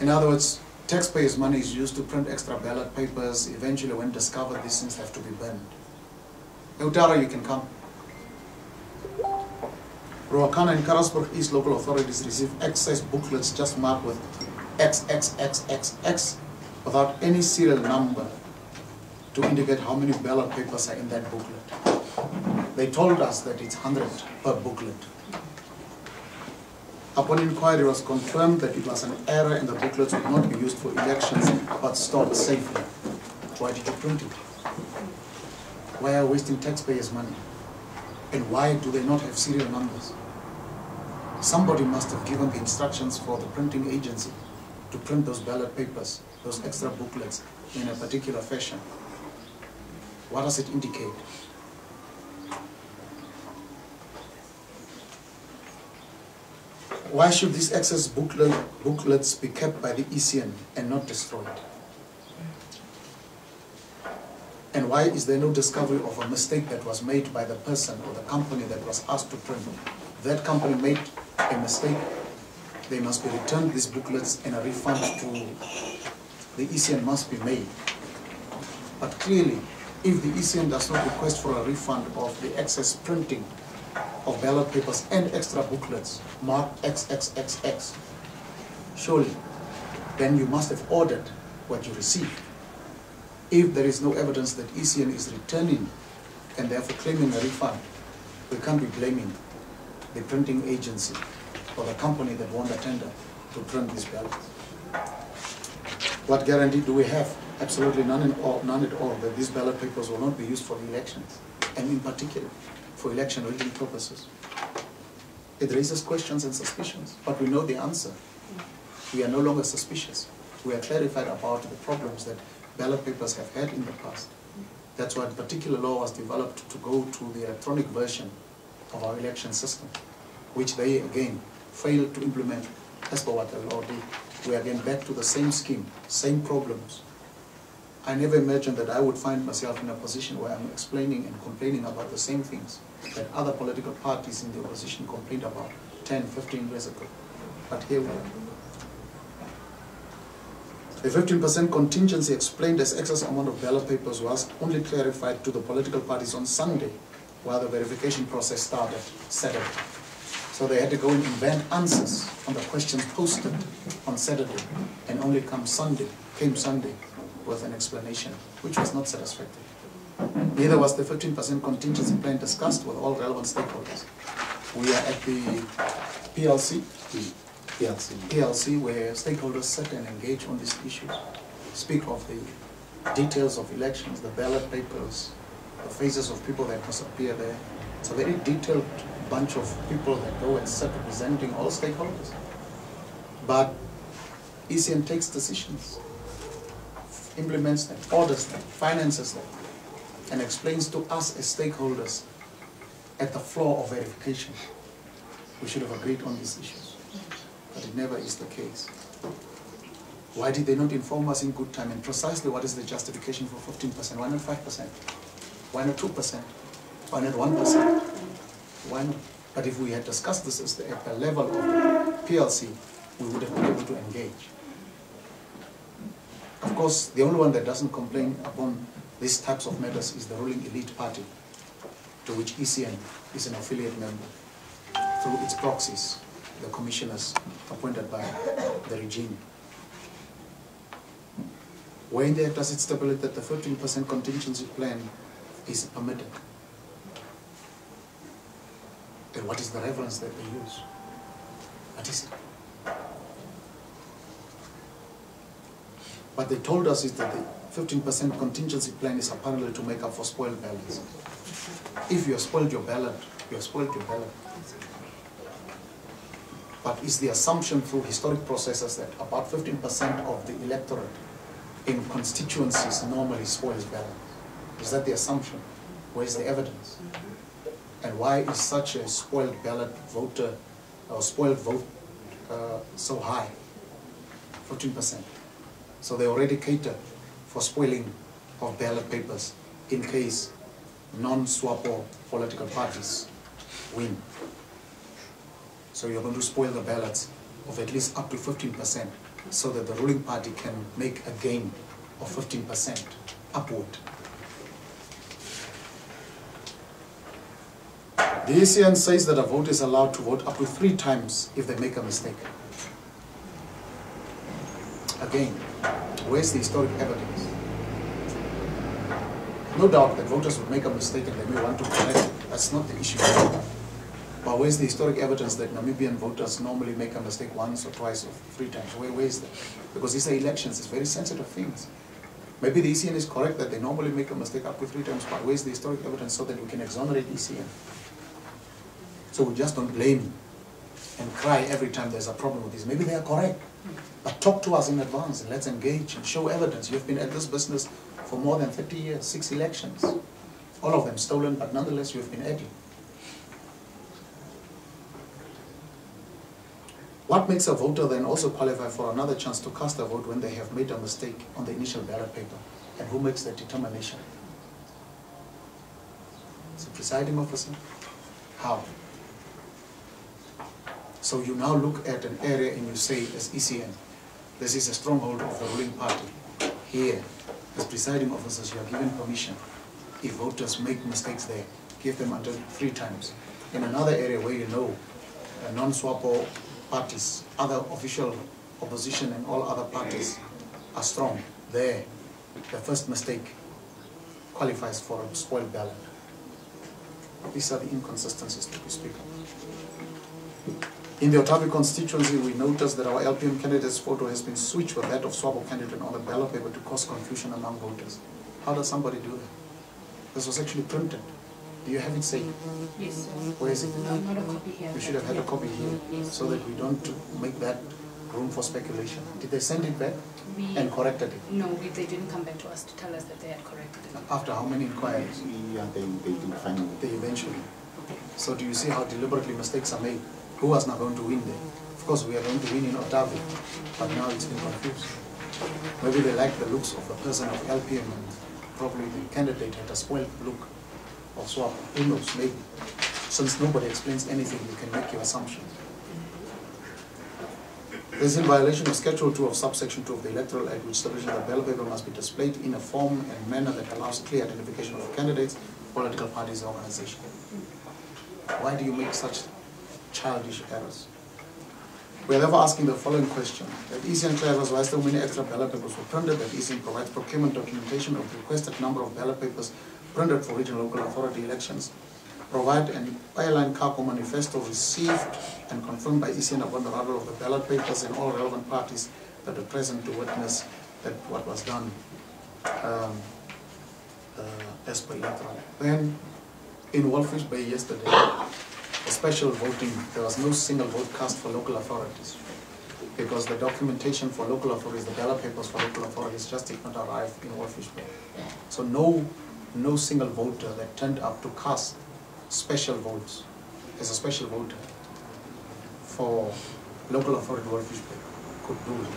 In other words, taxpayers' money is used to print extra ballot papers. Eventually, when discovered, these things have to be burned. Eutara, you can come. Ruakana and Karasburg East local authorities receive excess booklets just marked with XXXXX without any serial number to indicate how many ballot papers are in that booklet. They told us that it's 100 per booklet. Upon inquiry, it was confirmed that it was an error and the booklets would not be used for elections but stored safely. Why did you print it? Why are you wasting taxpayers' money? And why do they not have serial numbers? Somebody must have given the instructions for the printing agency to print those ballot papers, those extra booklets, in a particular fashion. What does it indicate? Why should these excess booklets be kept by the ECN and not destroyed? And why is there no discovery of a mistake that was made by the person or the company that was asked to print? That company made a mistake, they must be returned, these booklets, and a refund to the ECN must be made. But clearly, if the ECN does not request for a refund of the excess printing of ballot papers and extra booklets marked XXXX, surely then you must have ordered what you received. If there is no evidence that ECN is returning and therefore claiming a refund, we can't be blaming the printing agency or the company that won the tender to print these ballots. What guarantee do we have? Absolutely none at all that these ballot papers will not be used for elections, and in particular for election rigging purposes. It raises questions and suspicions, but we know the answer. We are no longer suspicious. We are clarified about the problems that ballot papers have had in the past. That's why a particular law was developed to go to the electronic version of our election system, which they again failed to implement as per what the law did. We are again back to the same scheme, same problems. I never imagined that I would find myself in a position where I'm explaining and complaining about the same things that other political parties in the opposition complained about 10, 15 years ago. But here we are. The 15% contingency explained as excess amount of ballot papers was only clarified to the political parties on Sunday, while the verification process started Saturday. So they had to go and invent answers on the questions posted on Saturday, and only came Sunday with an explanation, which was not satisfactory. Neither was the 15% contingency plan discussed with all relevant stakeholders. We are at the PLC, where stakeholders sit and engage on these issues, speak of the details of elections, the ballot papers, the faces of people that must appear there. It's a very detailed bunch of people that go and sit representing all stakeholders. But ECN takes decisions, implements them, orders them, finances them, and explains to us as stakeholders at the floor of verification. We should have agreed on these issues, but it never is the case. Why did they not inform us in good time? And precisely what is the justification for 15%? Why not 5%? Why not 2%? Why not 1%? Why not? But if we had discussed this at the level of the PLC, we would have been able to engage. Of course, the only one that doesn't complain upon these types of matters is the ruling elite party, to which ECN is an affiliate member, through its proxies, the commissioners appointed by the regime. Where in there does it stipulate that the 15% contingency plan is permitted? And what is the reference that they use? What is it? What they told us is that the 15% contingency plan is apparently to make up for spoiled ballots. If you have spoiled your ballot, you have spoiled your ballot. But is the assumption through historic processes that about 15% of the electorate in constituencies normally spoils ballot? Is that the assumption? Where is the evidence? And why is such a spoiled ballot voter or spoiled vote so high? 15%. So they already cater for spoiling of ballot papers in case non-SWAPO political parties win. So you're going to spoil the ballots of at least up to 15%, so that the ruling party can make a gain of 15% upward. The ECN says that a voter is allowed to vote up to 3 times if they make a mistake. Again, where's the historic evidence? No doubt that voters would make a mistake and they may want to correct it. That's not the issue. But where's the historic evidence that Namibian voters normally make a mistake once or twice or 3 times? Where is that? Because these are elections, it's very sensitive things. Maybe the ECN is correct that they normally make a mistake up to 3 times, but where's the historic evidence so that we can exonerate ECN? So we just don't blame and cry every time there's a problem with this. Maybe they are correct, but talk to us in advance and let's engage and show evidence. You've been at this business for more than 30 years, 6 elections, all of them stolen, but nonetheless you've been at it. What makes a voter then also qualify for another chance to cast a vote when they have made a mistake on the initial ballot paper? And who makes that determination? It's the presiding officer. How? So you now look at an area and you say, as ECN, this is a stronghold of the ruling party. Here, as presiding officers, you are given permission. If voters make mistakes there, give them until 3 times. In another area where you know non-SWAPO parties, other official opposition and all other parties are strong, there the first mistake qualifies for a spoiled ballot. These are the inconsistencies that we speak of. In the Otavi constituency, we noticed that our LPM candidate's photo has been switched with that of SWAPO candidate on the ballot paper to cause confusion among voters. How does somebody do that? This was actually printed. Do you have it saved? Yes. Where is it? Not a copy here. We should have had a copy here, so that we don't make that room for speculation. Did they send it back and corrected it? No, they didn't come back to us to tell us that they had corrected it. After how many inquiries? Yeah, they did finally. They eventually. So do you see how deliberately mistakes are made? Who was not going to win there? Of course, we are going to win in Otavi, but now it's been confused. Maybe they like the looks of the person of LPM, and probably the candidate had a spoiled look of SWAP. Who knows? Maybe. Since nobody explains anything, you can make your assumptions. This is in violation of Schedule 2 of Subsection 2 of the Electoral Act, which establishes that ballot paper must be displayed in a form and manner that allows clear identification of candidates, political parties, and organizations. Why do you make such childish errors? We are therefore asking the following question: that ECN clarifies why so many extra ballot papers were printed, that ECN provides procurement documentation of the requested number of ballot papers printed for regional local authority elections, provide an airline cargo manifesto received and confirmed by ECN upon the arrival of the ballot papers and all relevant parties that were present to witness that what was done as per electoral. Then, in Wolfish Bay yesterday, a special voting, there was no single vote cast for local authorities, because the documentation for local authorities, the ballot papers for local authorities just did not arrive in Wolfish Bay. So no single voter that turned up to cast special votes as a special voter for local authority Wolfish Bay could do it.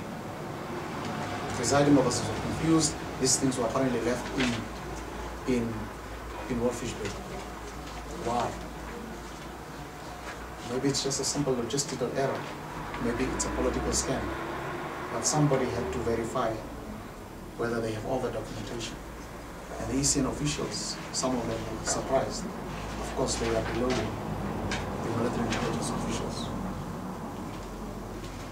Presiding officers were confused. These things were apparently left in Wolfish Bay. Why? Maybe it's just a simple logistical error. Maybe it's a political scam. But somebody had to verify whether they have all the documentation. And the ECN officials, some of them were surprised. Of course, they are below the military intelligence officials.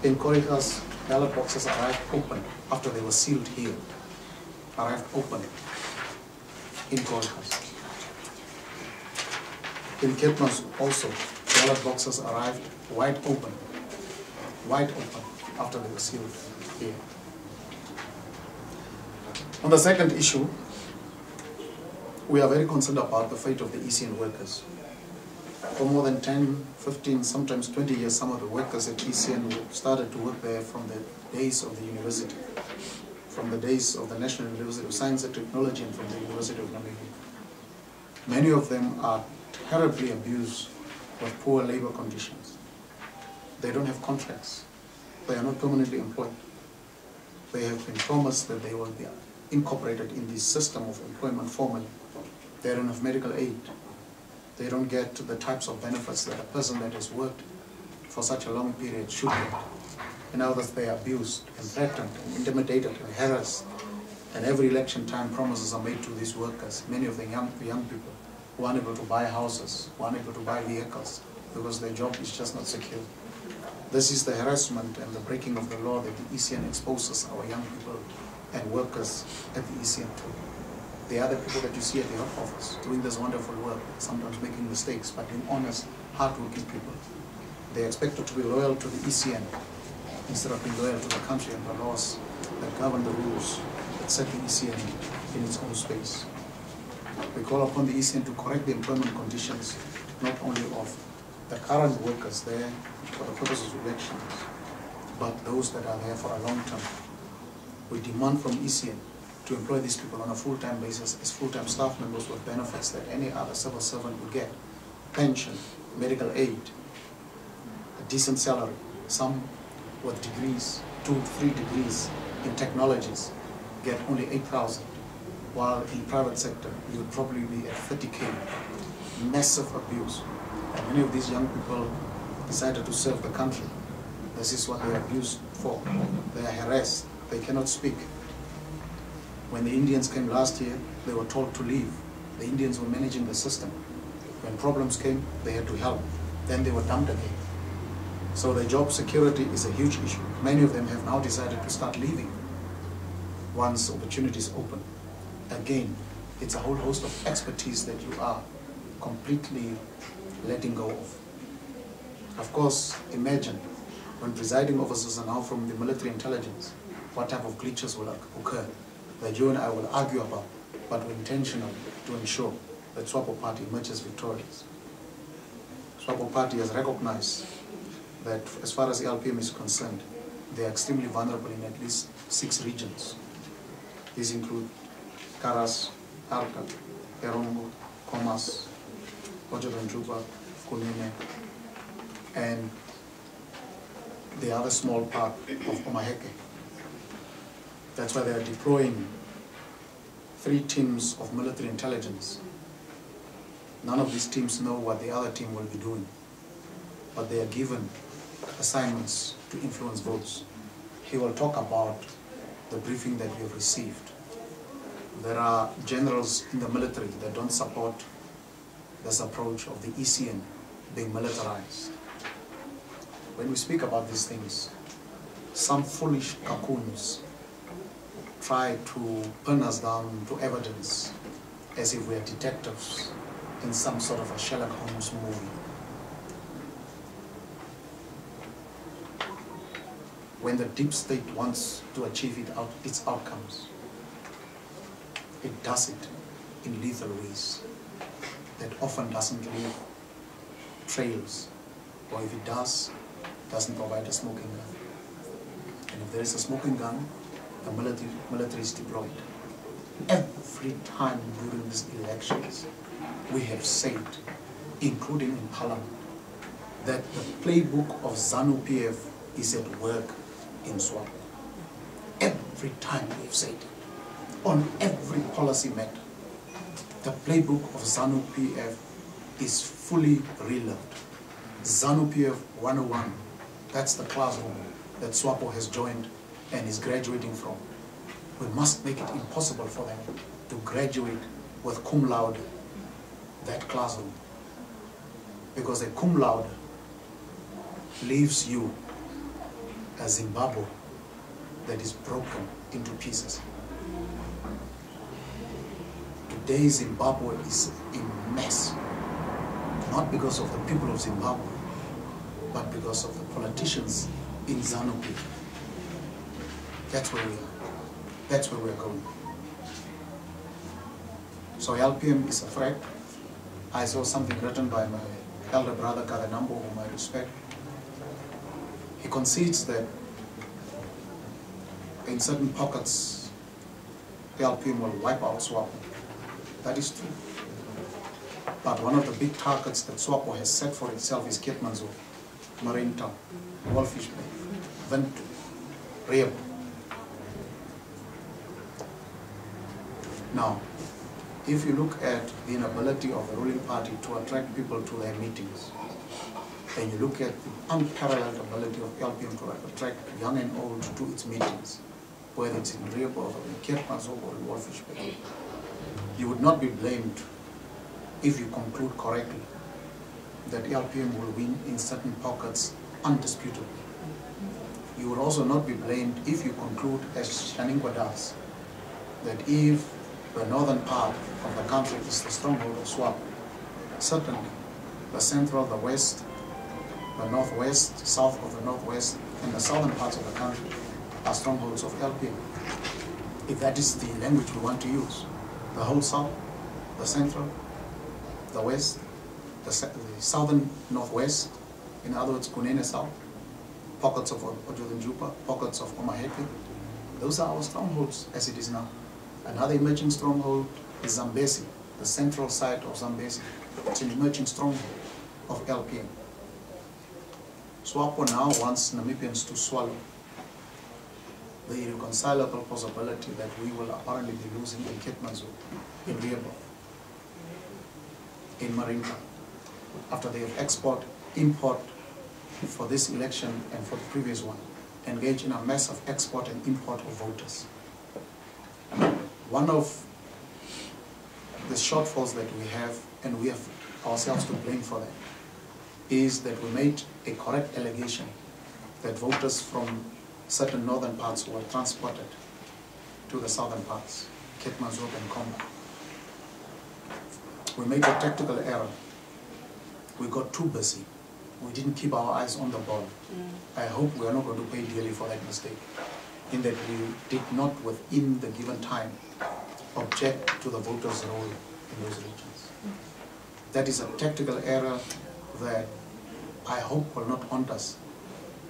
In Coritas, ballot boxes arrived open after they were sealed here. Arrived open in Coritas. In Cape Town also, ballot boxes arrived wide open after they were sealed here. On the second issue, we are very concerned about the fate of the ECN workers. For more than 10, 15, sometimes 20 years, some of the workers at ECN started to work there from the days of the university, from the days of the National University of Science and Technology and from the University of Namibia. Many of them are terribly abused with poor labor conditions. They don't have contracts. They are not permanently employed. They have been promised that they will be incorporated in the system of employment formally. They don't have medical aid. They don't get the types of benefits that a person that has worked for such a long period should get. In other words, they are abused and threatened and intimidated and harassed. And every election time promises are made to these workers, many of the young people who are unable to buy houses, who are unable to buy vehicles because their job is just not secure. This is the harassment and the breaking of the law that the ECN exposes our young people and workers at the ECN to. They are the people that you see at the head office doing this wonderful work, sometimes making mistakes, but being honest, hard-working people. They are expected to be loyal to the ECN instead of being loyal to the country and the laws that govern the rules that set the ECN in its own space. We call upon the ECN to correct the employment conditions, not only of the current workers there for the purposes of elections, but those that are there for a long term. We demand from ECN to employ these people on a full-time basis as full-time staff members with benefits that any other civil servant would get. Pension, medical aid, a decent salary, some with degrees, 2, 3 degrees in technologies, get only 8,000, while in private sector you would probably be at 30K. Massive abuse. And many of these young people decided to serve the country. This is what they are abused for. They are harassed. They cannot speak. When the Indians came last year, they were told to leave. The Indians were managing the system. When problems came, they had to help. Then they were dumped again. So the job security is a huge issue. Many of them have now decided to start leaving once opportunities open. Again, it's a whole host of expertise that you are completely letting go of. Of course, imagine when presiding officers are now from the military intelligence, what type of glitches will occur that you and I will argue about, but we're intentional to ensure that SWAPO party emerges victorious. SWAPO party has recognized that as far as the LPM is concerned, they are extremely vulnerable in at least 6 regions. These include Karas, Arka, Erongo, Komas, Ojodanjuba, Kunene, and the other small part of Omaheke. That's why they are deploying 3 teams of military intelligence. None of these teams know what the other team will be doing, but they are given assignments to influence votes. He will talk about the briefing that we have received. There are generals in the military that don't support this approach of the ECN being militarized. When we speak about these things, some foolish cocoons try to pin us down to evidence as if we are detectives in some sort of a Sherlock Holmes movie. When the deep state wants to achieve its outcomes, it does it in lethal ways that often doesn't leave trails, or if it does, doesn't provide a smoking gun. And if there is a smoking gun, the military is deployed. Every time during these elections, we have said, including in Parliament, that the playbook of ZANU-PF is at work in SWAPO. Every time we have said it, on every policy matter, the playbook of ZANU-PF is fully reloved. ZANU-PF 101, that's the classroom that SWAPO has joined and is graduating from. We must make it impossible for them to graduate with cum laude, that classroom. Because a cum laude leaves you a Zimbabwe that is broken into pieces. Today Zimbabwe is a mess, not because of the people of Zimbabwe, but because of the politicians in ZANU-PF. That's where we are. That's where we're going. So LPM is a threat. I saw something written by my elder brother, Kadenambo, whom I respect. He concedes that in certain pockets, the LPM will wipe out SWAPO. That is true. But one of the big targets that SWAPO has set for itself is Keetmanshoop, Marine Town, Wolfish Bay, Windhoek, Reeb. Now, if you look at the inability of the ruling party to attract people to their meetings, and you look at the unparalleled ability of LPM to attract young and old to its meetings, whether it's in Rehoboth or in Keetmanshoop or in Wolfish Bay, you would not be blamed if you conclude correctly that LPM will win in certain pockets undisputably. You would also not be blamed if you conclude, as Shaningwa does, that if the northern part of the country is the stronghold of SWAP, certainly the central, the west, the northwest, south of the northwest, and the southern parts of the country are strongholds of LPM. If that is the language we want to use, the whole south, the central, the west, the southern northwest, in other words, Kunene South, pockets of Ojodenjupa, pockets of Omaheke, those are our strongholds as it is now. Another emerging stronghold is Zambezi, the central side of Zambezi. It's an emerging stronghold of LPM. SWAPO now wants Namibians to swallow the irreconcilable possibility that we will apparently be losing in Keetmanshoop, in Rehoboth, in Marinka, after they have import for this election and for the previous one, engage in a massive export and import of voters. One of the shortfalls that we have, and we have ourselves to blame for that, is that we made a correct allegation that voters from certain northern parts were transported to the southern parts, Keetmanshoop and Komba. We made a tactical error. We got too busy. We didn't keep our eyes on the ball. I hope we are not going to pay dearly for that mistake, in that we did not, within the given time, object to the voters' role in those regions. That is a tactical error that I hope will not haunt us,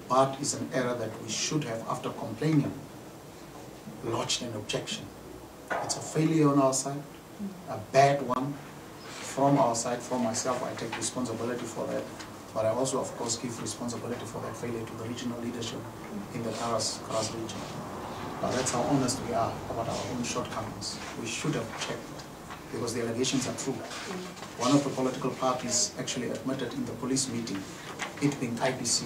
but is an error that we should have, after complaining, lodged an objection. It's a failure on our side, a bad one from our side. From myself, I take responsibility for that, but I also, of course, give responsibility for that failure to the regional leadership in the Kras region. But that's how honest we are about our own shortcomings. We should have checked, because the allegations are true. One of the political parties actually admitted in the police meeting, it being IPC,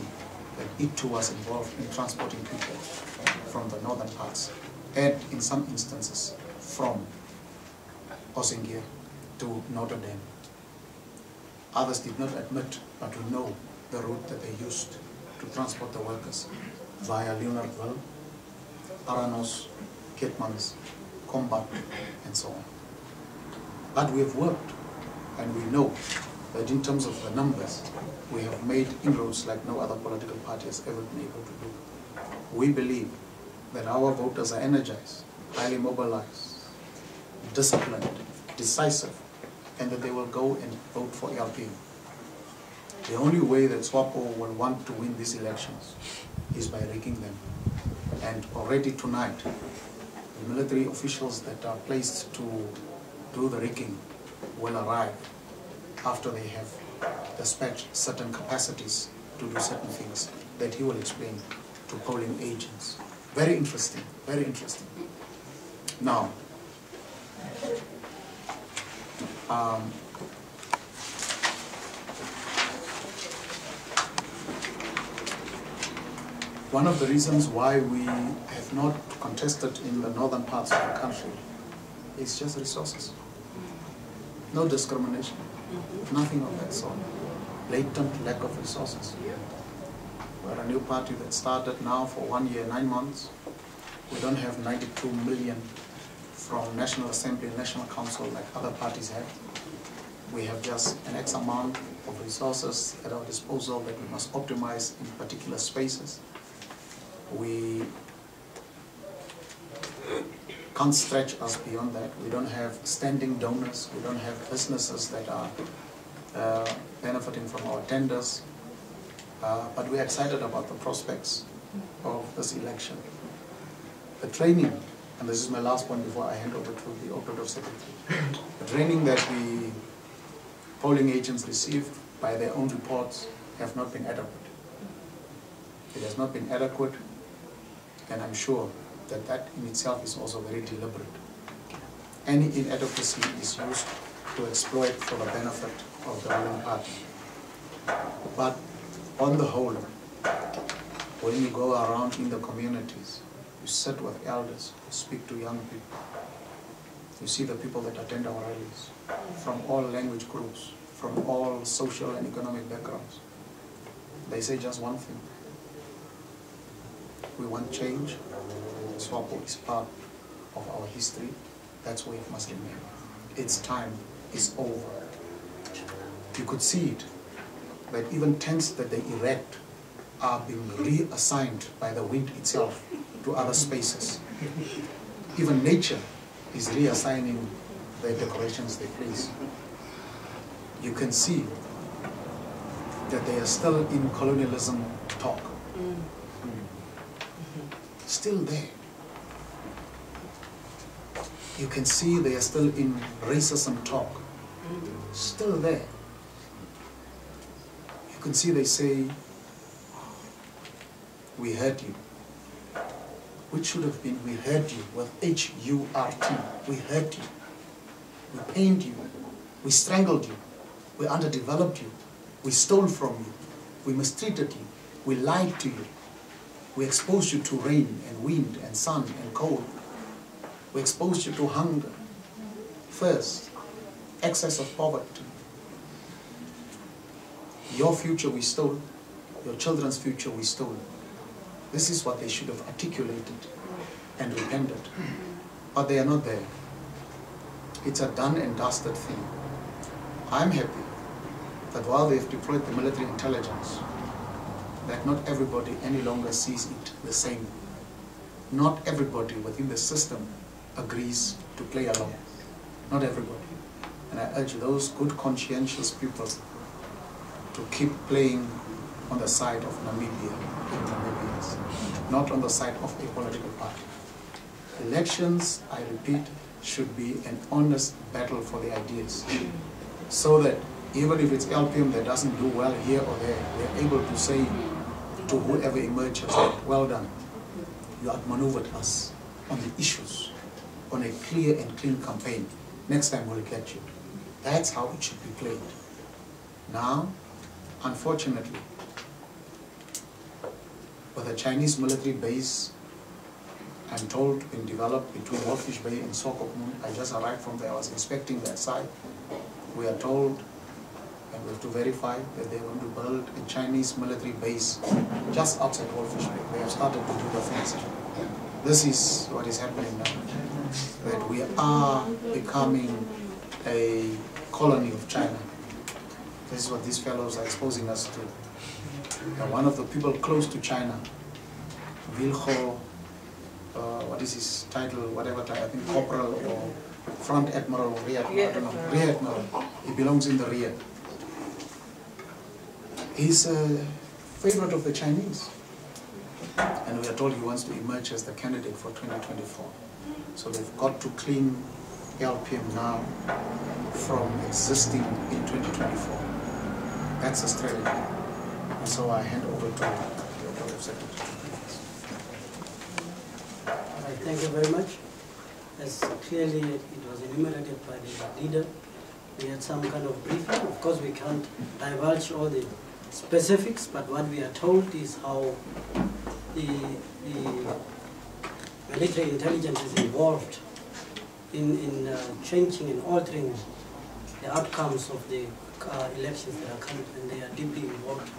that it too was involved in transporting people from the northern parts, and in some instances from Osingia to Notre Dame. Others did not admit, but we know the route that they used to transport the workers via Leonardville, Paranos, Keetmans, Combat, and so on. But we have worked, and we know that in terms of the numbers, we have made inroads like no other political party has ever been able to do. We believe that our voters are energized, highly mobilized, disciplined, decisive, and that they will go and vote for LPM. The only way that SWAPO will want to win these elections is by rigging them. And already tonight, the military officials that are placed to do the rigging will arrive after they have dispatched certain capacities to do certain things that he will explain to polling agents. Very interesting, very interesting. Now, one of the reasons why we have not contested in the northern parts of the country is just resources. No discrimination, nothing of that sort. Blatant lack of resources. We're a new party that started now for 1 year, 9 months. We don't have 92 million from National Assembly and National Council like other parties have. We have just an X amount of resources at our disposal that we must optimize in particular spaces. We can't stretch us beyond that. We don't have standing donors. We don't have businesses that are benefiting from our tenders. But we're excited about the prospects of this election. The training, and this is my last point before I hand over to the Operative Secretary, the training that the polling agents received by their own reports have not been adequate. It has not been adequate, and I'm sure that that in itself is also very deliberate. Any inadequacy is used to exploit for the benefit of the ruling party. But On the whole, when you go around in the communities, you sit with elders, you speak to young people, you see the people that attend our rallies, from all language groups, from all social and economic backgrounds. They say just one thing. We want change. SWAPO is part of our history. That's where it must remain. Its time is over. You could see it, that even tents that they erect are being reassigned by the wind itself to other spaces. Even nature is reassigning the decorations they place. You can see that they are still in colonialism talk. Still there. You can see they are still in racism talk. Still there. You can see they say, we heard you. Which should have been, we heard you, with H-U-R-T. We heard you. We pained you. We strangled you. We underdeveloped you. We stole from you. We mistreated you. We lied to you. We exposed you to rain and wind and sun and cold. We exposed you to hunger, thirst, excess of poverty. Your future we stole. Your children's future we stole. This is what they should have articulated and repented. But they are not there. It's a done and dusted thing. I'm happy that while they've deployed the military intelligence, that not everybody any longer sees it the same. Not everybody within the system agrees to play along. Not everybody. And I urge those good conscientious people to keep playing on the side of Namibia and Namibians, not on the side of a political party. Elections, I repeat, should be an honest battle for the ideas, so that even if it's LPM that doesn't do well here or there, we're able to say to whoever emerges, well done, you outmaneuvered us on the issues, on a clear and clean campaign. Next time we'll get you. That's how it should be played. Now, unfortunately, with a Chinese military base, I'm told, being developed between Wolfish Bay and Swakopmund. I just arrived from there, I was inspecting that site. We are told, and we have to verify, that they're going to build a Chinese military base just outside Wolfish Bay. They have started to do the fencing. This is what is happening now, that we are becoming a colony of China. This is what these fellows are exposing us to. And one of the people close to China, Wilho, what is his title, whatever title, I think Corporal or Front Admiral, Rear Admiral, I don't know, Rear Admiral. He belongs in the rear. He's a favorite of the Chinese. And we are told he wants to emerge as the candidate for 2024. So they've got to clean LPM now from existing in 2024. That's a strategy. And so I hand over to the Board of Secretary. Thank you very much. As clearly it was enumerated by the leader, we had some kind of briefing. Of course, we can't divulge all the specifics, but what we are told is how the military intelligence is involved in changing and altering the outcomes of the elections that are coming, and they are deeply involved.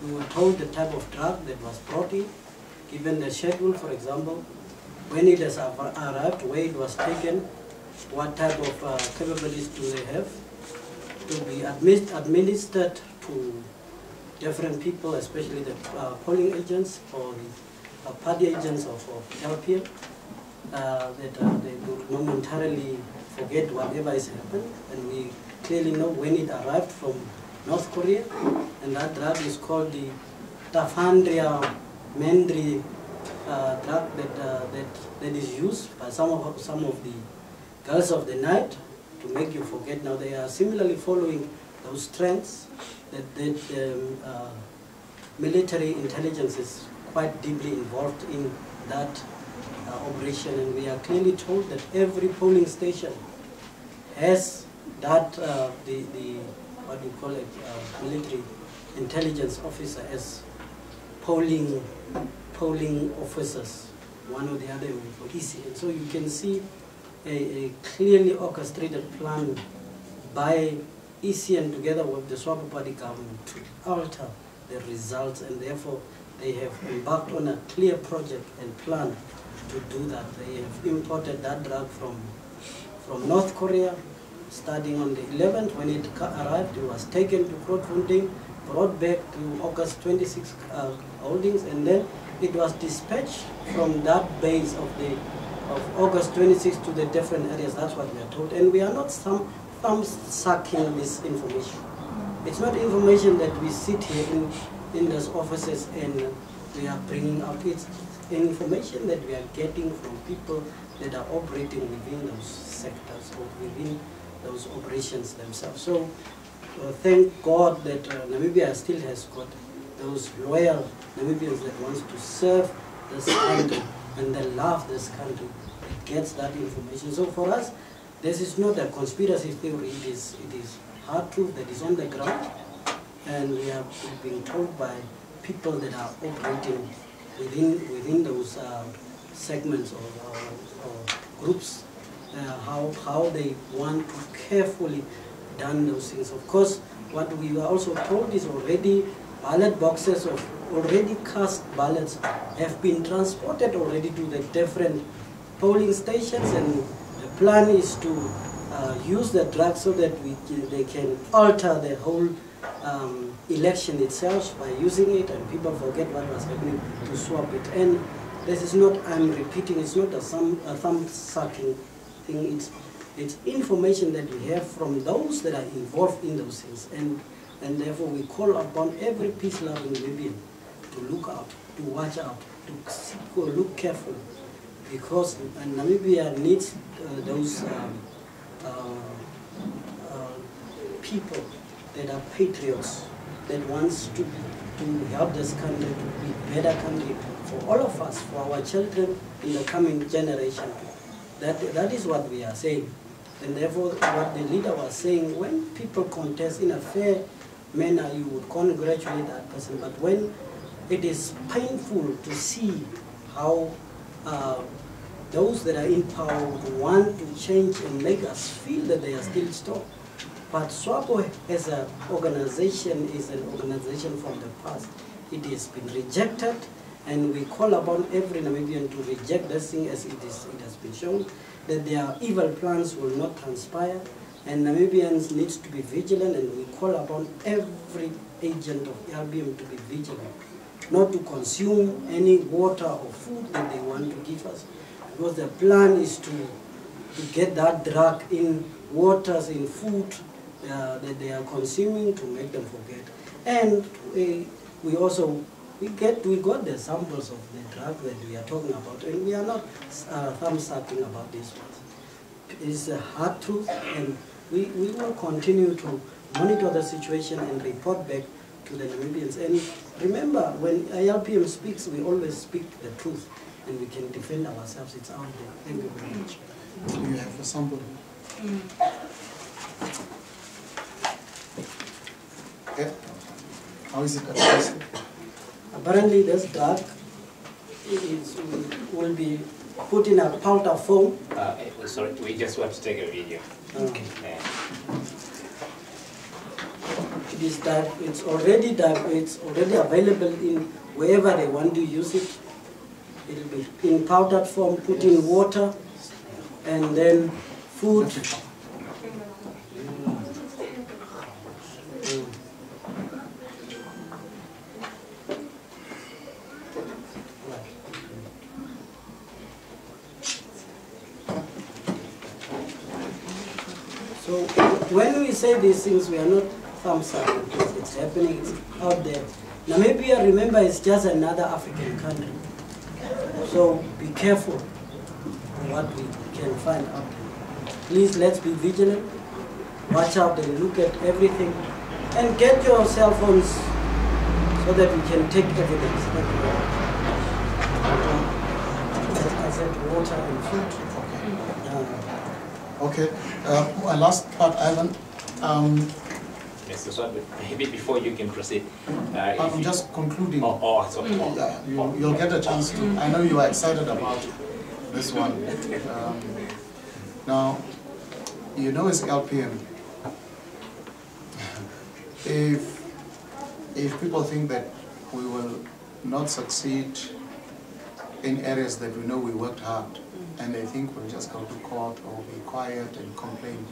We were told the type of drug that was brought in, given the schedule, for example, when it has arrived, where it was taken, what type of capabilities do they have to be administered to different people, especially the polling agents or the party agents of LPM, that they would momentarily forget whatever has happened. And we clearly know when it arrived from North Korea, and that drug is called the Tafandria Mendri drug that is used by some of the girls of the night to make you forget. Now they are similarly following those trends that military intelligence is quite deeply involved in that operation, and we are clearly told that every polling station has that the what you call it military intelligence officer as polling officers, one or the other for ECN. So you can see a clearly orchestrated plan by ECN together with the Swapo Party government to alter the results, and therefore they have embarked on a clear project and plan to do that. They have imported that drug from North Korea, starting on the 11th. When it arrived, it was taken to Grootfontein, brought back to August 26 holdings, and then it was dispatched from that base of August 26 to the different areas. That's what we are told, and we are not thumb-sucking this information. It's not information that we sit here in those offices and we are bringing out. It's information that we are getting from people that are operating within those sectors or within those operations themselves. So thank God that Namibia still has got those loyal Namibians that wants to serve this country and they love this country. It gets that information. So for us, this is not a conspiracy theory. It is hard truth that is on the ground, and we have been told by people that are operating within those segments or groups how they want to carefully done those things. Of course, what we are also told is already ballot boxes of already cast ballots have been transported already to the different polling stations, and the plan is to use the drug so that they can alter the whole election itself by using it, and people forget what was happening to swap it. And this is not, I'm repeating, it's not a thumb-sucking thing. It's information that we have from those that are involved in those things, and therefore we call upon every peace-loving Namibian to look out, to watch out, to look carefully, because Namibia needs those people that are patriots, that wants to help this country to be a better country for all of us, for our children in the coming generation. That is what we are saying. And therefore, what the leader was saying, when people contest in a fair manner, you would congratulate that person. But when it is painful to see how those that are in power would want to change and make us feel that they are still stuck. But SWAPO as an organization is an organization from the past. It has been rejected, and we call upon every Namibian to reject this thing, as it has been shown that their evil plans will not transpire, and Namibians need to be vigilant, and we call upon every agent of LBM to be vigilant, not to consume any water or food that they want to give us, because the plan is to get that drug in waters, in food that they are consuming, to make them forget. And we also got the samples of the drug that we are talking about, and we are not thumb-sucking about this one. It's a hard truth, and we will continue to monitor the situation and report back to the Namibians. And remember, when ILPM speaks, we always speak the truth, and we can defend ourselves. It's out there. Thank you very much. Do you have a sample? Okay. How is it administered? Apparently, this drug will be put in a powder form. Sorry, we just want to take a video. Okay. It's already available in wherever they want to use it. It will be in powdered form, put in water, and then food. So when we say these things, we are not thumb-sucking. It's happening, it's out there. Namibia, remember, is just another African country. So be careful what we can find out there. Please, let's be vigilant. Watch out and look at everything. And get your cell phones so that we can take evidence. As I said, water and food. Okay, my last part, Ivan. Mr. Swart, maybe before you can proceed. I'm just concluding. It's okay. Yeah, you'll get a chance to. I know you are excited about this one. Now, you know it's LPM. If people think that we will not succeed in areas that we know we worked hard, and they think we'll just go to court or be quiet and complain,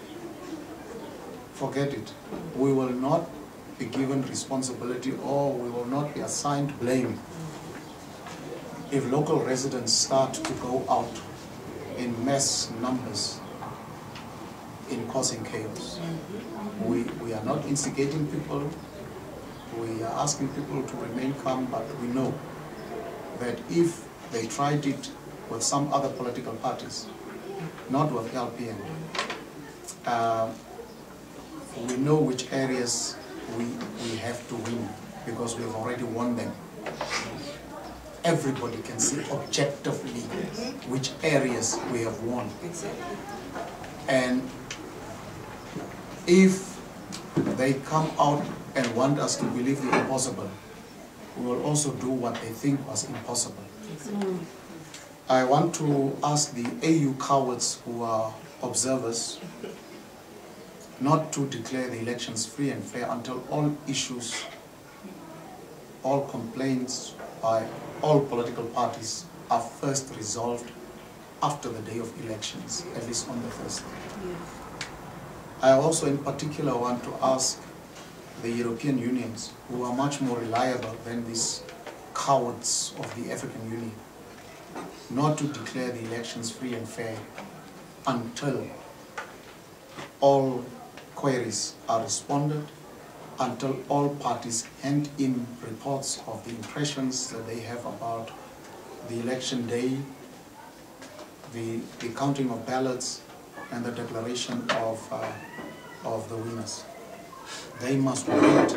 forget it. We will not be given responsibility, or we will not be assigned blame if local residents start to go out in mass numbers in causing chaos. We are not instigating people, we are asking people to remain calm, but we know that if they tried it with some other political parties, not with LPN, we know which areas we have to win, because we've already won them. Everybody can see objectively which areas we have won. And if they come out and want us to believe the impossible, we will also do what they think was impossible. I want to ask the AU cowards who are observers not to declare the elections free and fair until all issues, all complaints by all political parties are first resolved after the day of elections, at least on the first day. I also in particular want to ask the European unions, who are much more reliable than these cowards of the African Union, not to declare the elections free and fair until all queries are responded, until all parties hand in reports of the impressions that they have about the election day, the counting of ballots, and the declaration of the winners. They must wait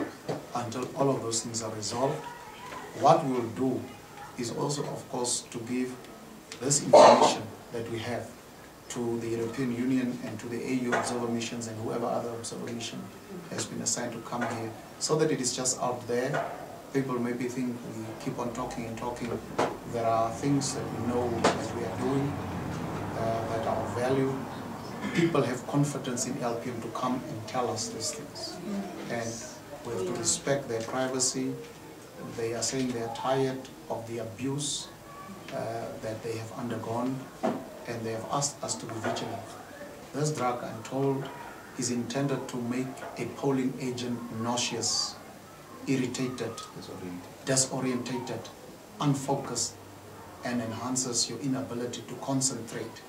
until all of those things are resolved. What we will do is also, of course, to give this information that we have to the European Union and to the AU observer missions and whoever other observer mission has been assigned to come here, so that it is just out there. People maybe think we keep on talking and talking. There are things that we know that we are doing that are of value. People have confidence in LPM to come and tell us these things. And we have to respect their privacy. They are saying they are tired of the abuse that they have undergone, and they have asked us to be vigilant. This drug, I'm told, is intended to make a polling agent nauseous, irritated, disorientated, unfocused, and enhances your inability to concentrate,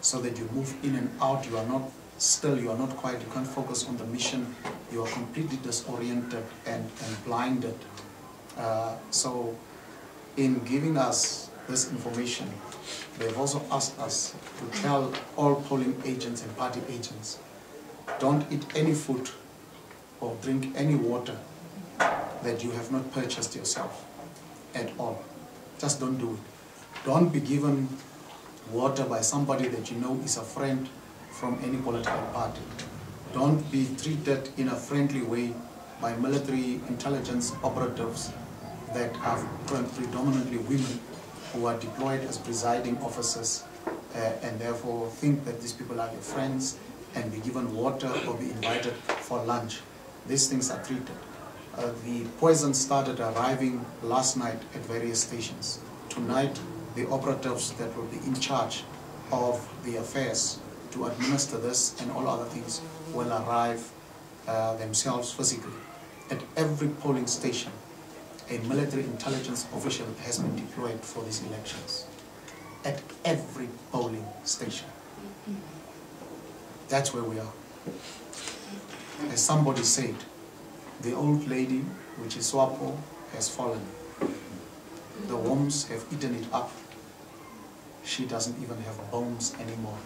so that you move in and out, you are not still, you are not quiet, you can't focus on the mission, you are completely disoriented and blinded. So in giving us this information, they've also asked us to tell all polling agents and party agents, don't eat any food or drink any water that you have not purchased yourself at all. Just don't do it. Don't be given water by somebody that you know is a friend from any political party. Don't be treated in a friendly way by military intelligence operatives that are predominantly women who are deployed as presiding officers and therefore think that these people are your friends and be given water or be invited for lunch. These things are treated. The poison started arriving last night at various stations. Tonight, the operatives that will be in charge of the affairs to administer this and all other things will arrive themselves physically. At every polling station, a military intelligence official has been deployed for these elections. At every polling station. That's where we are. As somebody said, the old lady, which is Swapo, has fallen. The worms have eaten it up. She doesn't even have bones anymore.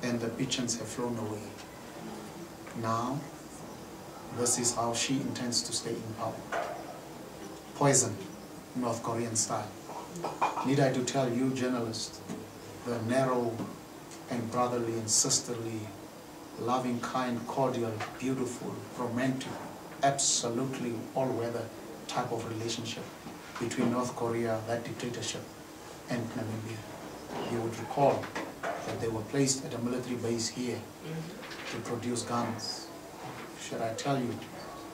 And the pigeons have flown away. Now, this is how she intends to stay in power. Poison, North Korean style. Need I to tell you, journalists, the narrow and brotherly and sisterly loving, kind, cordial, beautiful, romantic, absolutely all-weather type of relationship between North Korea, that dictatorship, and Namibia. You would recall that they were placed at a military base here to produce guns. Should I tell you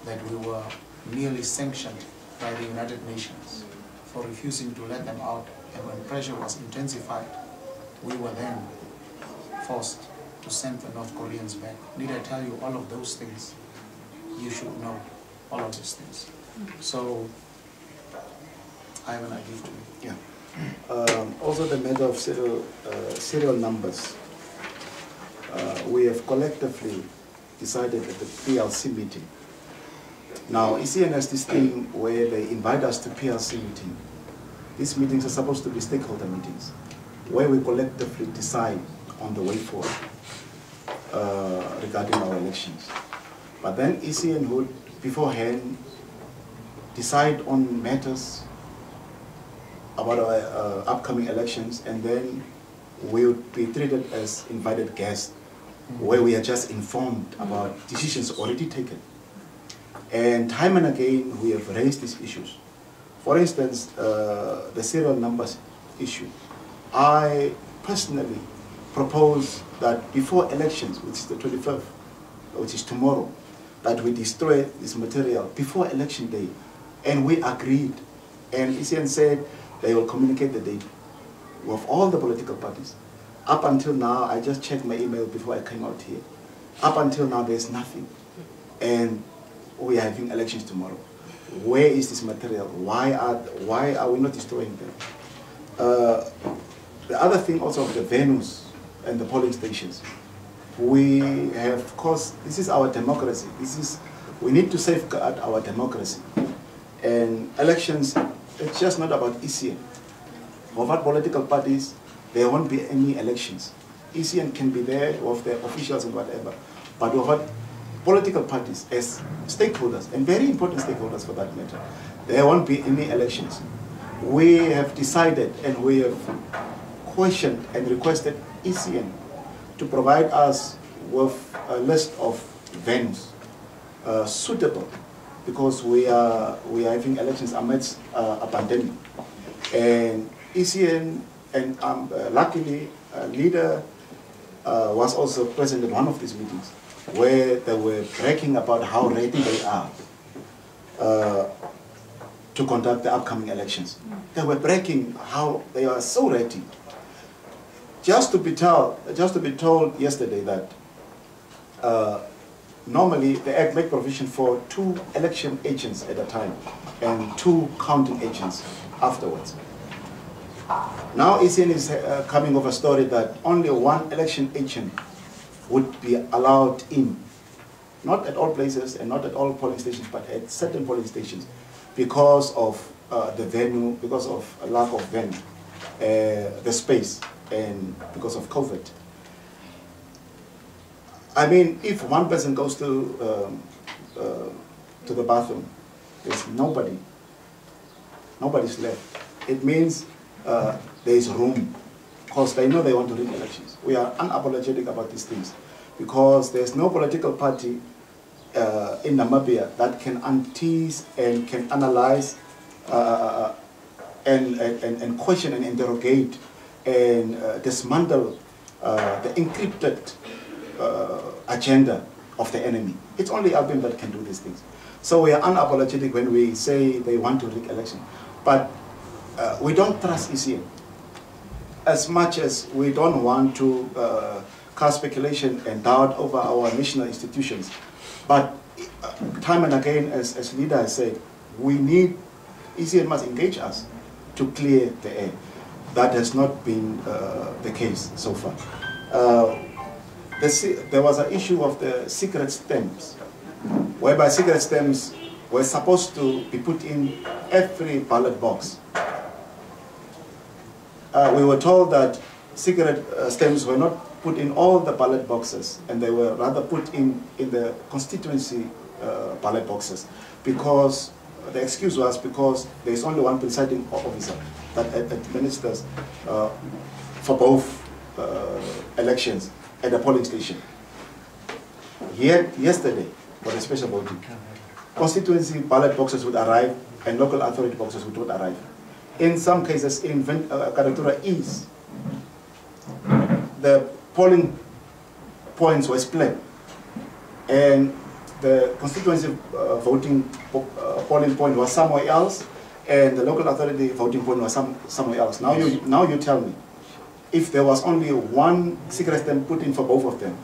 that we were nearly sanctioned by the United Nations for refusing to let them out, and when pressure was intensified, we were then forced to send the North Koreans back. Need I tell you all of those things? You should know all of these things. So, Ivan, I give to you. Yeah. Also the matter of serial numbers. We have collectively decided at the PLC meeting. Now, ECN has this thing where they invite us to PLC meeting. These meetings are supposed to be stakeholder meetings, where we collectively decide on the way forward regarding our elections. But then ECN would beforehand decide on matters about our upcoming elections, and then we would be treated as invited guests, where we are just informed about decisions already taken. And time and again, we have raised these issues. For instance, the serial numbers issue. I personally propose that before elections, which is the 25th, which is tomorrow, that we destroy this material before election day. And we agreed. And ECN said they will communicate the date with all the political parties. Up until now, I just checked my email before I came out here. Up until now, there's nothing. And we are having elections tomorrow. Where is this material? Why are we not destroying them? The other thing also of the venues and the polling stations. We have, of course, this is our democracy. We need to safeguard our democracy. And elections, it's just not about ECN. Without political parties, there won't be any elections. ECN can be there with the officials and whatever, but without political parties as stakeholders, and very important stakeholders for that matter, there won't be any elections. We have decided and we have questioned and requested ECN to provide us with a list of venues suitable, because we are having elections amidst a pandemic. And ECN, and luckily, a leader was also present at one of these meetings, where they were bragging about how ready they are to conduct the upcoming elections. They were bragging how they are so ready. Just to be told yesterday that normally the Act makes provision for 2 election agents at a time and 2 counting agents afterwards. Now ECN is coming with a story that only 1 election agent would be allowed in, not at all places and not at all polling stations, but at certain polling stations, because of the venue, because of a lack of venue, the space, and because of COVID. I mean, if one person goes to the bathroom, there's nobody's left. It means there is room, because they know they want to win elections. We are unapologetic about these things, because there's no political party in Namibia that can untease and can analyze and question and interrogate and dismantle the encrypted agenda of the enemy. It's only Albin that can do these things. So we are unapologetic when we say they want to rig election. But we don't trust ECN. As much as we don't want to cast speculation and doubt over our national institutions. But time and again, as leader has said, ECN must engage us to clear the air. That has not been the case so far. There was an issue of the secret stamps, whereby secret stamps were supposed to be put in every ballot box. We were told that secret stamps were not put in all the ballot boxes, and they were rather put in the constituency ballot boxes, because the excuse was because there is only one presiding officer that administers for both elections at the polling station. yesterday for the special voting. Constituency ballot boxes would arrive and local authority boxes would not arrive. In some cases, in Karatura East, the polling points were split, and the constituency polling point was somewhere else, and the local authority voting point was somewhere else. Now you tell me, if there was only one secret stamp put in for both of them,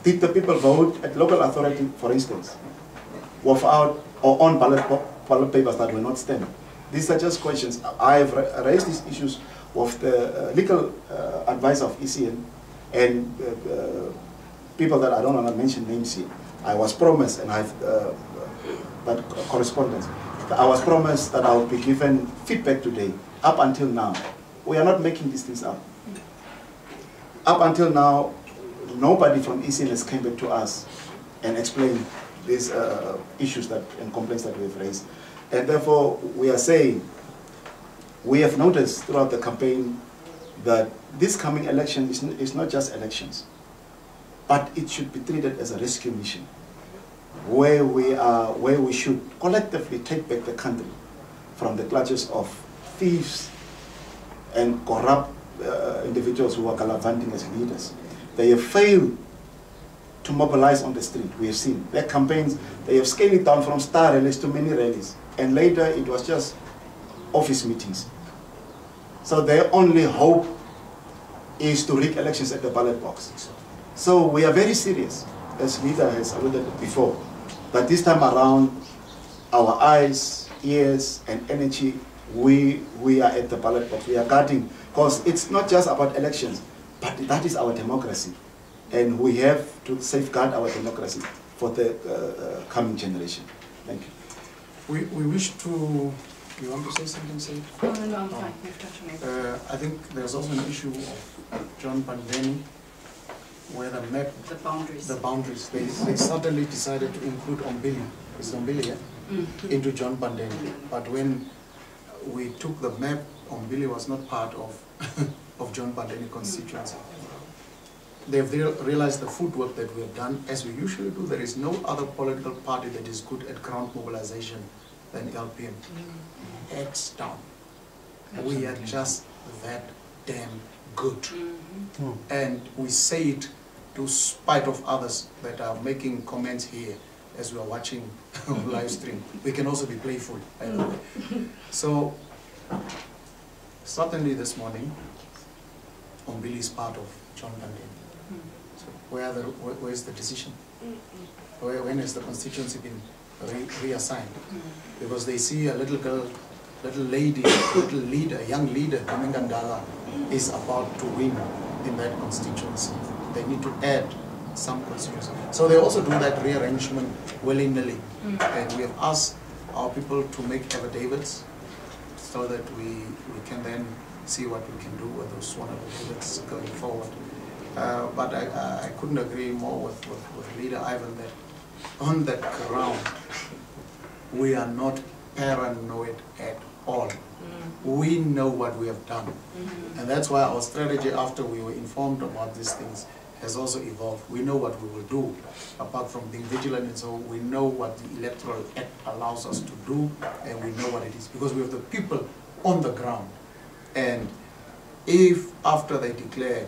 did the people vote at local authority, for instance, without or on ballot papers that were not stamped? These are just questions. I have raised these issues with the legal advisor of ECN and people that I don't want to mention names here. I was promised, and I have that correspondence, I was promised that I would be given feedback today. Up until now, we are not making these things up. Up until now, nobody from ECN has come back to us and explained these issues and complaints that we have raised. And therefore, we are saying, we have noticed throughout the campaign that this coming election is not just elections, but it should be treated as a rescue mission, where we should collectively take back the country from the clutches of thieves and corrupt individuals who are gallivanting as leaders. They have failed to mobilize on the street. We have seen their campaigns. They have scaled it down from star rallies to mini rallies, and later it was just office meetings. So their only hope is to rig elections at the ballot box. So we are very serious, as Lita has alluded before, that this time around, our eyes, ears, and energy, we are at the ballot box. We are guarding, because it's not just about elections, but that is our democracy. And we have to safeguard our democracy for the coming generation. Thank you. We wish to, you want to say something, Said? No, I'm fine. You've touched on it. I think there's also an issue of John Pandeni, where the map, The boundaries. they suddenly decided to include Ombili, it's Ombili, yeah? Into John Pandeni. But when we took the map, Ombili was not part of, of John Pandeni constituency. They've realized the footwork that we have done, as we usually do. There is no other political party that is good at ground mobilization than LPM. X down. We are just that damn good. And we say it to spite of others that are making comments here as we are watching live stream. We can also be playful, by the way. So, certainly this morning, Ombili is part of John Pandeni. So where is the decision? When has the constituency been reassigned? Because they see a little girl, little lady, little leader, young leader, Kamengandala, is about to win in that constituency. They need to add some constituency. So they also do that rearrangement willy-nilly. And we have asked our people to make affidavits so that we can then see what we can do with those sworn affidavits going forward. But I couldn't agree more with Leader Ivan that on that ground, we are not paranoid at all. We know what we have done. And that's why our strategy, after we were informed about these things, has also evolved. We know what we will do, apart from being vigilant, and so we know what the Electoral Act allows us to do, and we know what it is, because we have the people on the ground. And if after they declare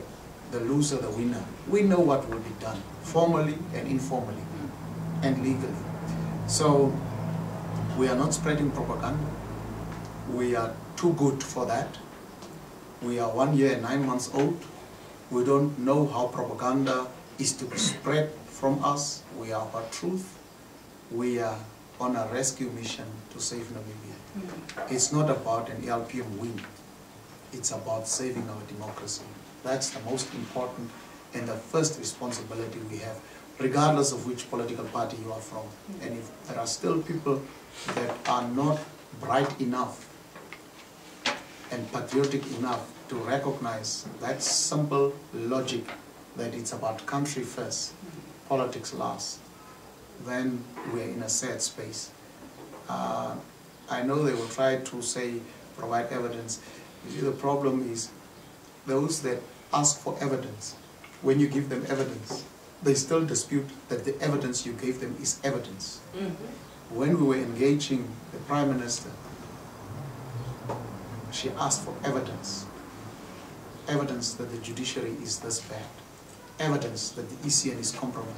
the loser the winner, we know what will be done, formally and informally, and legally. So we are not spreading propaganda. We are too good for that. We are 1 year and 9 months old. We don't know how propaganda is to be spread from us. We are about truth. We are on a rescue mission to save Namibia. It's not about an LPM win. It's about saving our democracy. That's the most important and the first responsibility we have, regardless of which political party you are from. And if there are still people that are not bright enough and patriotic enough to recognize that simple logic that it's about country first, politics last, then we're in a sad space. I know they will try to say, provide evidence. You see, the problem is those that ask for evidence, when you give them evidence, they still dispute that the evidence you gave them is evidence. When we were engaging the Prime Minister, she asked for evidence. Evidence that the judiciary is this bad. Evidence that the ECN is compromised.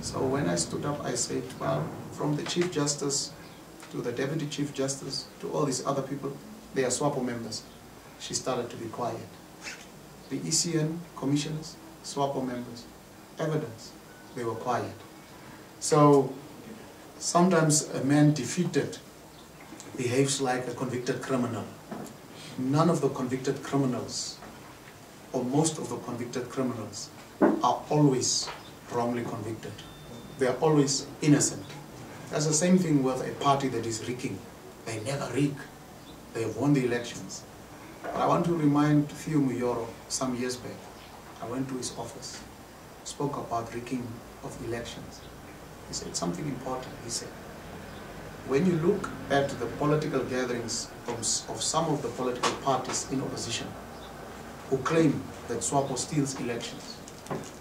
So when I stood up, I said, well, from the Chief Justice to the Deputy Chief Justice to all these other people, they are SWAPO members. She started to be quiet. The ECN commissioners, SWAPO members, evidence, they were quiet. So sometimes a man defeated behaves like a convicted criminal. None of the convicted criminals, or most of the convicted criminals, are always wrongly convicted. They are always innocent. That's the same thing with a party that is rigging. They never rig. They have won the elections. But I want to remind Theo Muyoro, some years back, I went to his office, spoke about rigging of elections. He said something important. He said, when you look at the political gatherings of some of the political parties in opposition who claim that SWAPO steals elections,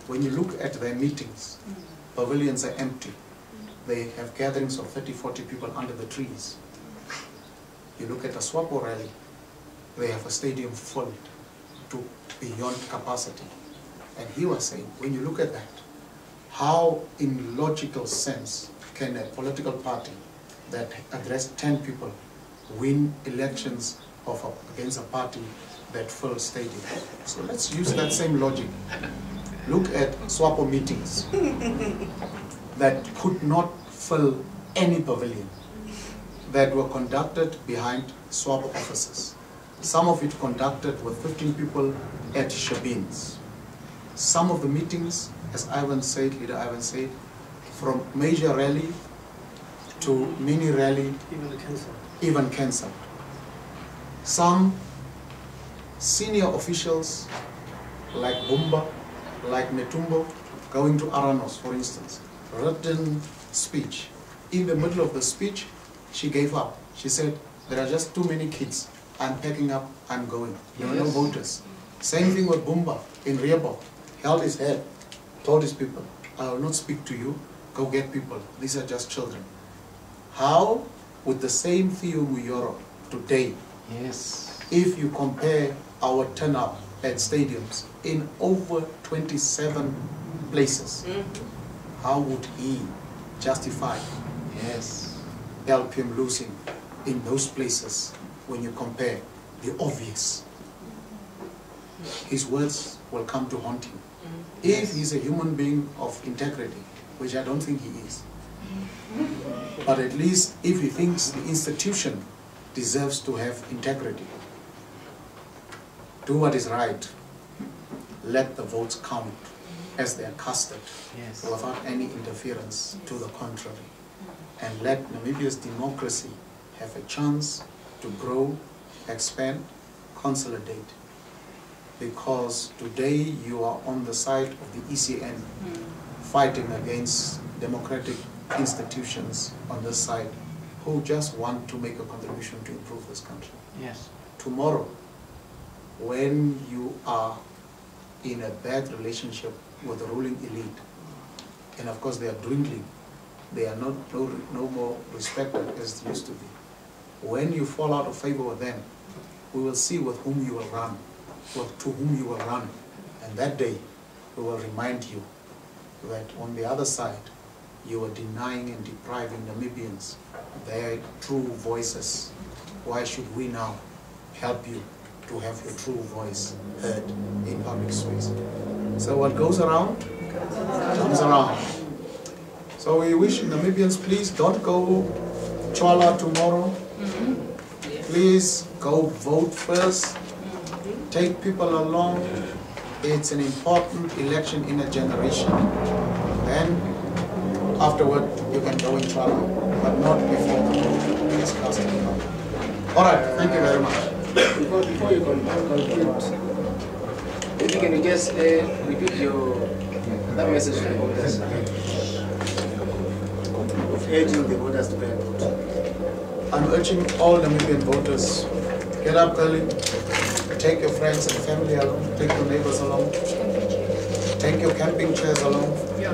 when you look at their meetings, pavilions are empty. They have gatherings of 30, 40 people under the trees. You look at a SWAPO rally, they have a stadium full to beyond capacity. And he was saying, when you look at that, how in logical sense can a political party that addressed 10 people win elections against a party that fills stadiums? So let's use that same logic. Look at SWAPO meetings that could not fill any pavilion, that were conducted behind SWAPO offices. Some of it conducted with 15 people at Shabins. Some of the meetings, as Ivan said, Leader Ivan said, from major rally to mini rally, even cancelled. Some senior officials like Bumba, like Netumbo, going to Aranos, for instance, written speech. In the middle of the speech, she gave up. She said, there are just too many kids. I'm packing up, I'm going. There are no voters. Same thing with Bumba in Riabo. Held his head, told his people, I will not speak to you, go get people. These are just children. How with the same Theo Muyoro today, if you compare our turnout at stadiums in over 27 places, how would he justify help him losing in those places when you compare the obvious? His words will come to haunt him. If he's a human being of integrity, which I don't think he is, but at least if he thinks the institution deserves to have integrity, do what is right, let the votes count as they are casted without any interference to the contrary, and let Namibia's democracy have a chance to grow, expand, consolidate. Because today you are on the side of the ECN fighting against democratic institutions on this side who just want to make a contribution to improve this country. Tomorrow, when you are in a bad relationship with the ruling elite, and of course they are dwindling, they are no more respected as they used to be. When you fall out of favor with them, we will see with whom you will run, to whom you will run. And that day, we will remind you that on the other side, you are denying and depriving Namibians their true voices. Why should we now help you to have your true voice heard in public space? So what goes around, comes around. So we wish Namibians, please don't go Chwala tomorrow. Please go vote first. Take people along. It's an important election in a generation. Then afterward you can go in Chwala, but not before the vote is cast. All right, thank you very much. Before you conclude, maybe can you just repeat that message to the voters? Of urging the voters to go and vote. I'm urging all Namibian voters, get up early, take your friends and family along, take your neighbors along, Take your camping chairs along Yeah,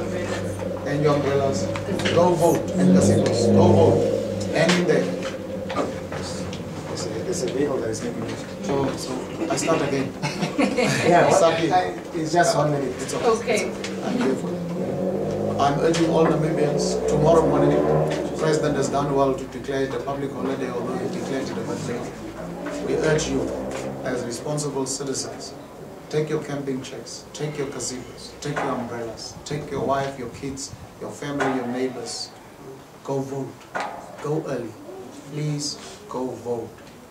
and your umbrellas. Go vote and casinos. Go vote. And in there. It's a vehicle that is making use. So I start again. Yeah, Start in. it's just 1 minute. It's Okay. I'm here for that. I'm urging all Namibians, tomorrow morning, the President has done well to declare it a public holiday, although he declared it a bit late. We urge you, as responsible citizens, take your camping chairs, take your gazebos, take your umbrellas, take your wife, your kids, your family, your neighbors. Go vote. Go early. Please go vote.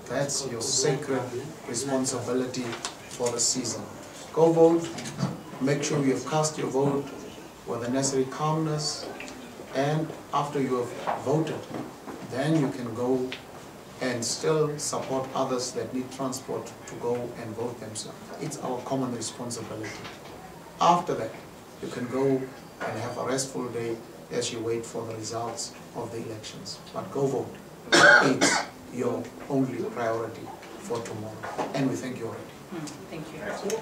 That's your sacred responsibility for the season. Go vote. Make sure you have cast your vote with the necessary calmness, and after you have voted, then you can go and still support others that need transport to go and vote themselves. It's our common responsibility. After that, you can go and have a restful day as you wait for the results of the elections. But go vote. It's your only priority for tomorrow. And we thank you already. Thank you.